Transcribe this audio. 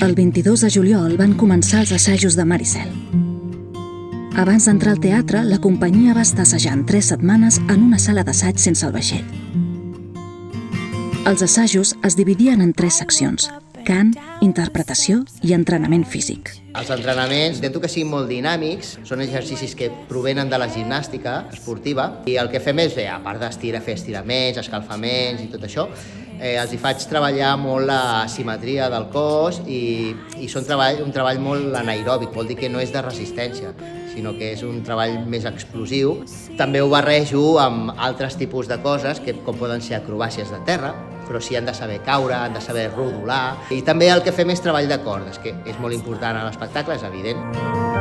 El 22 de juliol van començar els assajos de Maricel. Abans d'entrar al teatre, la companyia va estar assajant 3 setmanes en una sala d'assaig sense el vaixell. Els assajos es dividien en 3 seccions: cant, interpretació i entrenament físic. Els entrenaments intento que siguin molt dinàmics, són exercicis que provenen de la gimnàstica esportiva i el que fem és, a part fer estiraments, escalfaments i tot això, els hi faig treballar molt la simetria del cos i són un treball molt anaeròbic, vol dir que no és de resistència, sinó que és un treball més explosiu. També ho barrejo amb altres tipus de coses, com poden ser acrobàcies de terra, però sí han de saber caure, han de saber rodolar. I també el que fem és treball de cordes, que és molt important a l'espectacle, és evident.